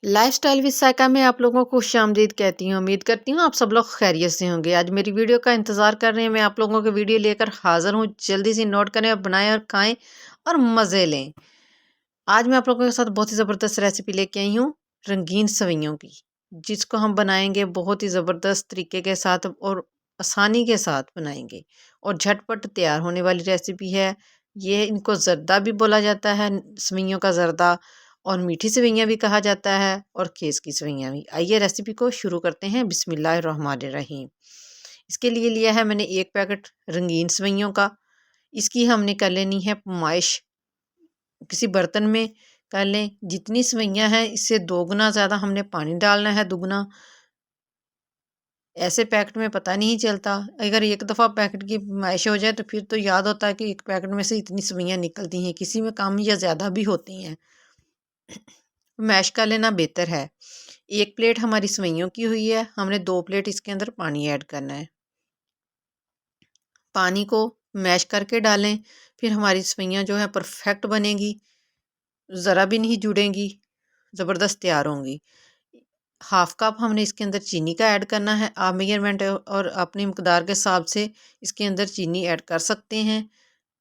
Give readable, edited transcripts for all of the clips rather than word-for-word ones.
Lifestyle with Saika में आप लोगों को खुशामदीद कहती हूँ। उम्मीद करती हूँ आप सब लोग खैरियत से होंगे। आज मेरी वीडियो का इंतज़ार कर रहे हैं। मैं आप लोगों की वीडियो लेकर हाज़िर हूँ। जल्दी से नोट करें और बनाएं और खाएं और मज़े लें। आज मैं आप लोगों के साथ बहुत ही ज़बरदस्त रेसिपी लेके आई हूँ, रंगीन सेवइयों की, जिसको हम बनाएंगे बहुत ही ज़बरदस्त तरीके के साथ और आसानी के साथ बनाएंगे और झटपट तैयार होने वाली रेसिपी है। ये इनको ज़र्दा भी बोला जाता है, सेवइयों का ज़र्दा, और मीठी सेवइयाँ भी कहा जाता है और खेस की सेवइयाँ भी। आइए रेसिपी को शुरू करते हैं। बिस्मिल्लाहिर्रहमानिर्रहीम। इसके लिए लिया है मैंने 1 पैकेट रंगीन सेवइयों का। इसकी हमने कर लेनी है पमाइश। किसी बर्तन में कर लें। जितनी सेवइयाँ हैं इससे 2 गुना ज़्यादा हमने पानी डालना है, दुगना। ऐसे पैकेट में पता नहीं चलता। अगर एक दफ़ा पैकेट की फरमाइश हो जाए तो फिर तो याद होता है कि एक पैकेट में से इतनी सेवइयाँ निकलती हैं, किसी में कम या ज़्यादा भी होती हैं। मैश कर लेना बेहतर है। 1 प्लेट हमारी सेवइयों की हुई है, हमने 2 प्लेट इसके अंदर पानी ऐड करना है। पानी को मैश करके डालें, फिर हमारी सेवइयाँ जो है परफेक्ट बनेगी, ज़रा भी नहीं जुड़ेंगी, ज़बरदस्त तैयार होंगी। हाफ़ कप हमने इसके अंदर चीनी का ऐड करना है। आप मेजरमेंट और अपनी मकदार के हिसाब से इसके अंदर चीनी ऐड कर सकते हैं।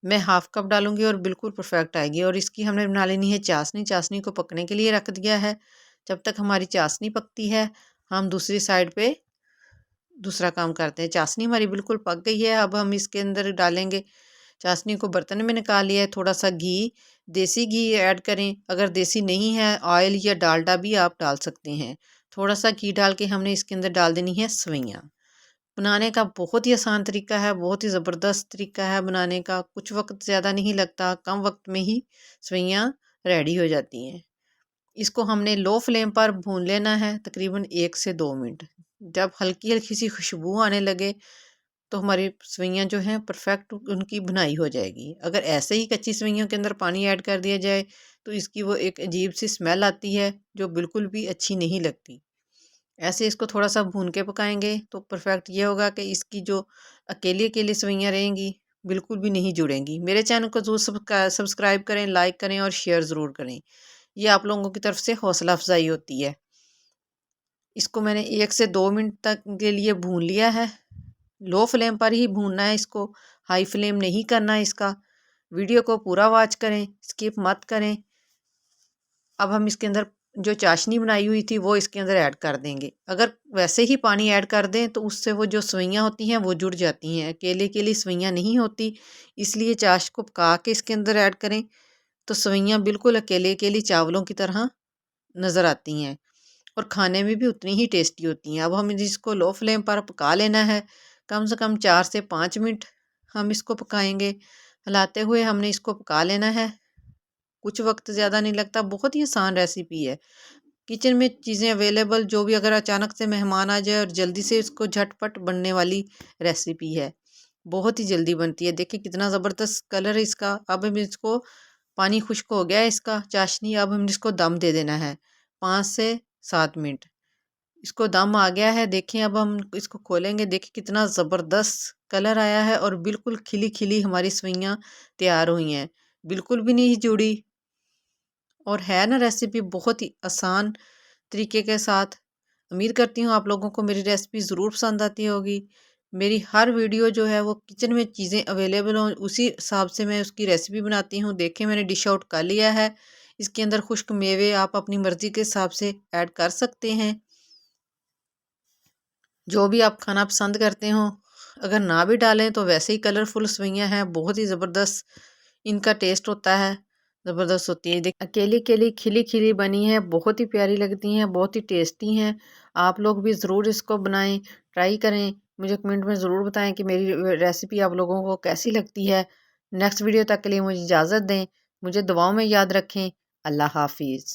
मैं हाफ़ कप डालूँगी और बिल्कुल परफेक्ट आएगी। और इसकी हमने बना लेनी है चाशनी। चाशनी को पकने के लिए रख दिया है। जब तक हमारी चाशनी पकती है, हम दूसरी साइड पे दूसरा काम करते हैं। चाशनी हमारी बिल्कुल पक गई है। अब हम इसके अंदर डालेंगे, चाशनी को बर्तन में निकाल लिया है, थोड़ा सा घी, देसी घी ऐड करें। अगर देसी नहीं है, ऑयल या डालडा भी आप डाल सकते हैं। थोड़ा सा घी डाल के हमने इसके अंदर डाल देनी है सेवइयाँ। बनाने का बहुत ही आसान तरीका है, बहुत ही ज़बरदस्त तरीका है बनाने का। कुछ वक्त ज़्यादा नहीं लगता, कम वक्त में ही सेवइयाँ रेडी हो जाती हैं। इसको हमने लो फ्लेम पर भून लेना है तकरीबन 1 से 2 मिनट। जब हल्की हल्की सी खुशबू आने लगे तो हमारी सेवइयाँ जो हैं परफेक्ट उनकी बुनाई हो जाएगी। अगर ऐसे ही कच्ची सेवइयों के अंदर पानी ऐड कर दिया जाए तो इसकी वो एक अजीब सी स्मेल आती है जो बिल्कुल भी अच्छी नहीं लगती। ऐसे इसको थोड़ा सा भून के पकाएंगे तो परफेक्ट ये होगा कि इसकी जो अकेली अकेली सेवइयाँ रहेंगी बिल्कुल भी नहीं जुड़ेंगी। मेरे चैनल को ज़रूर सब्सक्राइब करें, लाइक करें और शेयर ज़रूर करें। ये आप लोगों की तरफ से हौसला अफजाई होती है। इसको मैंने 1 से 2 मिनट तक के लिए भून लिया है। लो फ्लेम पर ही भूनना है इसको, हाई फ्लेम नहीं करना है इसका। वीडियो को पूरा वॉच करें, स्किप मत करें। अब हम इसके अंदर जो चाशनी बनाई हुई थी वो इसके अंदर ऐड कर देंगे। अगर वैसे ही पानी ऐड कर दें तो उससे वो जो सेवइयाँ होती हैं वो जुड़ जाती हैं, अकेले अकेली सेवइयाँ नहीं होती। इसलिए चाश को पका के इसके अंदर ऐड करें तो सेवइयाँ बिल्कुल अकेले अकेली चावलों की तरह नज़र आती हैं और खाने में भी उतनी ही टेस्टी होती हैं। अब हम इसको लो फ्लेम पर पका लेना है। कम से कम 4 से 5 मिनट हम इसको पकाएंगे। हिलाते हुए हमने इसको पका लेना है। कुछ वक्त ज़्यादा नहीं लगता, बहुत ही आसान रेसिपी है। किचन में चीज़ें अवेलेबल, जो भी अगर अचानक से मेहमान आ जाए और जल्दी से इसको झटपट बनने वाली रेसिपी है। बहुत ही जल्दी बनती है। देखिए कितना ज़बरदस्त कलर है इसका। अब हम इसको, पानी खुश्क हो गया है इसका, चाशनी, अब हम इसको दम दे देना है 5 से 7 मिनट। इसको दम आ गया है। देखें अब हम इसको खोलेंगे, देखिए कितना ज़बरदस्त कलर आया है और बिल्कुल खिली खिली हमारी सेवइयाँ तैयार हुई हैं, बिल्कुल भी नहीं जुड़ी। और है ना रेसिपी बहुत ही आसान तरीके के साथ। उम्मीद करती हूँ आप लोगों को मेरी रेसिपी ज़रूर पसंद आती होगी। मेरी हर वीडियो जो है वो किचन में चीज़ें अवेलेबल हों उसी हिसाब से मैं उसकी रेसिपी बनाती हूँ। देखें मैंने डिश आउट कर लिया है। इसके अंदर खुश्क मेवे आप अपनी मर्ज़ी के हिसाब से ऐड कर सकते हैं, जो भी आप खाना पसंद करते हो। अगर ना भी डालें तो वैसे ही कलरफुल सेवइयाँ हैं, बहुत ही ज़बरदस्त इनका टेस्ट होता है, ज़बरदस्त होती है। देख अकेली अकेली खिली खिली बनी है, बहुत ही प्यारी लगती हैं, बहुत ही टेस्टी हैं। आप लोग भी ज़रूर इसको बनाएं, ट्राई करें। मुझे कमेंट में ज़रूर बताएं कि मेरी रेसिपी आप लोगों को कैसी लगती है। नेक्स्ट वीडियो तक के लिए मुझे इजाज़त दें। मुझे दुआओं में याद रखें। अल्लाह हाफिज़।